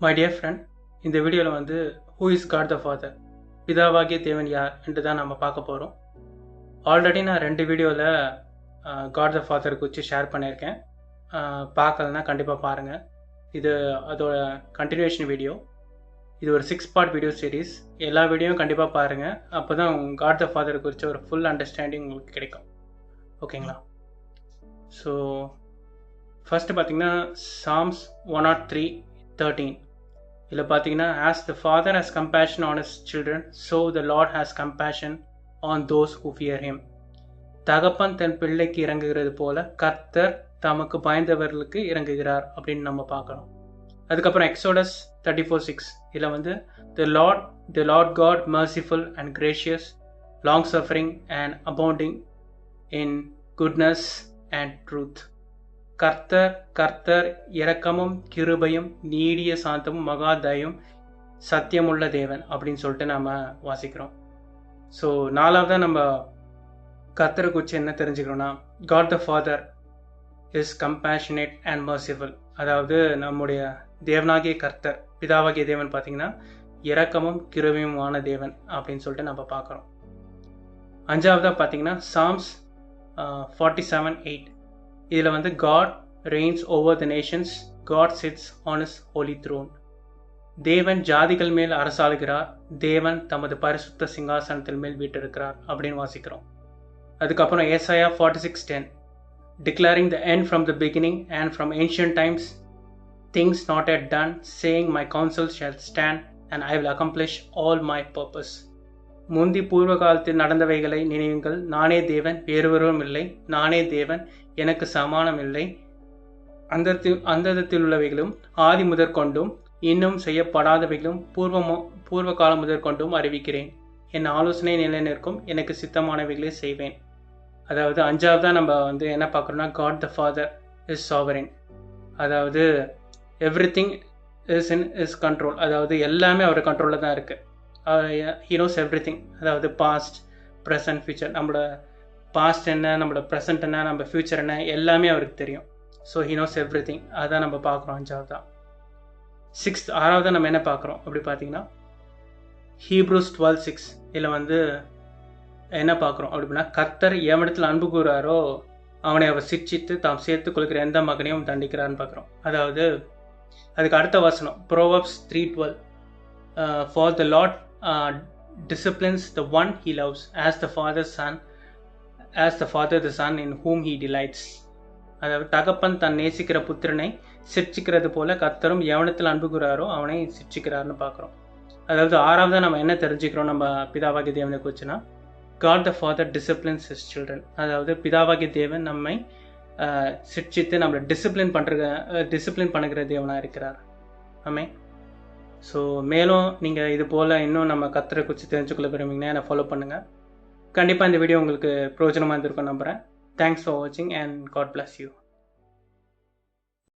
My dear friend, இந்த வீடியோவில் வந்து who is God the father, பிதாவாகிய தேவன் யார் என்று தான் நம்ம பார்க்க போகிறோம். ஆல்ரெடி நான் 2 வீடியோவில் காட் த ஃபாதர் குறித்து ஷேர் பண்ணியிருக்கேன். பார்க்கலன்னா கண்டிப்பாக பாருங்கள். இது அதோட கண்டினியூஷன் வீடியோ. இது ஒரு 6 பார்ட் வீடியோ சீரீஸ். எல்லா வீடியோவும் கண்டிப்பாக பாருங்கள். அப்போ தான் காட் த ஃபாதர் குறித்து ஒரு ஃபுல் அண்டர்ஸ்டாண்டிங் உங்களுக்கு கிடைக்கும். ஓகேங்களா? ஸோ ஃபஸ்ட்டு பார்த்தீங்கன்னா Psalms 103:13 இதில் பார்த்தீங்கன்னா, as the father has compassion on his children, so the Lord has compassion on those who fear him. தகப்பன் தன் பிள்ளைக்கு இறங்குகிறது போல கர்த்தர் தமக்கு பயந்தவர்களுக்கு இறங்குகிறார் அப்படின்னு நம்ம பார்க்கணும். அதுக்கப்புறம் Exodus 34:6 இதில் வந்து the Lord God merciful and gracious, long suffering and abounding in goodness and truth. கர்த்தர் இரக்கமும் கிருபையும் நீடிய சாந்தமும் மகாதயும் சத்தியமுள்ள தேவன் அப்படின்னு சொல்லிட்டு நம்ம வாசிக்கிறோம். ஸோ 4ஆவதாக நம்ம கர்த்தரை குறித்து என்ன தெரிஞ்சுக்கிறோன்னா, God the Father is compassionate and merciful. அதாவது நம்முடைய தேவனாகிய கர்த்தர், பிதாவாகிய தேவன் பார்த்தீங்கன்னா இரக்கமும் கிருபையுமான தேவன் அப்படின்னு சொல்லிட்டு நம்ம பார்க்குறோம். 5ஆவதாக பார்த்தீங்கன்னா Psalms 47:8 இதில் வந்து God reigns over the nations, God sits on his holy throne. தேவன் ஜாதிகள் மேல் அரசாளுகிறார், தேவன் தமது பரிசுத்த சிங்காசனத்தில் மேல் வீட்டிருக்கிறார் அப்படின்னு வாசிக்கிறோம். அதுக்கப்புறம் ஏசாயா 46:10 declaring the end from the beginning and from ancient times, things not yet done, saying my counsel shall stand and I will accomplish all my purpose. முந்தி பூர்வ காலத்தில் நடந்தவைகளை நினைவுங்கள், நானே தேவன், வேறொருவரும் இல்லை, நானே தேவன், எனக்கு சமானம் இல்லை, அந்தத்தில் உள்ளவைகளும் ஆதி முதற்கொண்டும் இன்னும் செய்யப்படாதவைகளும் பூர்வ காலம் முதற்கொண்டும் அறிவிக்கிறேன், என் ஆலோசனை நிலை நிற்கும், எனக்கு சித்தமானவைகளே செய்வேன். அதாவது 5ஆவதாக நம்ம வந்து என்ன பார்க்குறோன்னா, God the Father is sovereign. அதாவது everything is in is control. அதாவது எல்லாமே அவர் கண்ட்ரோலில் தான் இருக்குது. he knows everything. அதாவது பாஸ்ட், ப்ரெசன்ட், ஃபியூச்சர். நம்மளோட பாஸ்ட் என்ன, நம்மளோட ப்ரெசன்ட் என்ன, நம்ம ஃப்யூச்சர் என்ன, எல்லாமே அவருக்கு தெரியும். So he knows everything. அதான் நம்ம பார்க்குறோம் 5ஆவதா. 6ஆவதாக நம்ம என்ன பார்க்குறோம் அப்படி பார்த்தீங்கன்னா, Hebrews 12:6 இதில் வந்து என்ன பார்க்குறோம் அப்படின்னா, கர்த்தர் எவனிடத்தில் அன்பு கூறாரோ அவனை அவர் சிக்ஷித்து தாம் சேர்த்து கொள்கிற எந்த மகனையும் தண்டிக்கிறான்னு பார்க்குறோம். அதாவது அதுக்கு அடுத்த வசனம் Proverbs 3:12 for the Lord disciplines the one he loves, as the father the son in whom he delights. அதாவது தகப்பன் தன் நேசிக்கிற புத்திரனை சிட்சிக்கிறது போல கர்த்தரும் எவனத்தில் அன்பு கூறாரோ அவனை சிட்சிக்கிறார்னு பார்க்குறோம். அதாவது 6ஆவதாக நம்ம என்ன தெரிஞ்சுக்கிறோம் நம்ம பிதாவாகிய தேவனை குறிச்சுன்னா, God the Father disciplines his children. அதாவது பிதாவாகிய தேவன் நம்மை சிட்சித்து நம்மளை டிசிப்ளின் பண்ணுகிற தேவனாக இருக்கிறார். ஆமே. ஸோ மேலும் நீங்கள் இது போல் இன்னும் நம்ம கர்த்தரை குறித்து தெரிஞ்சுக்கொள்ள விரும்பிங்கன்னா என்னை ஃபாலோ பண்ணுங்கள். கண்டிப்பாக இந்த வீடியோ உங்களுக்கு பிரயோஜனமாக இருந்திருக்கும் நம்புகிறேன். தேங்க்ஸ் ஃபார் வாட்சிங் அண்ட் காட் பிளஸ் யூ.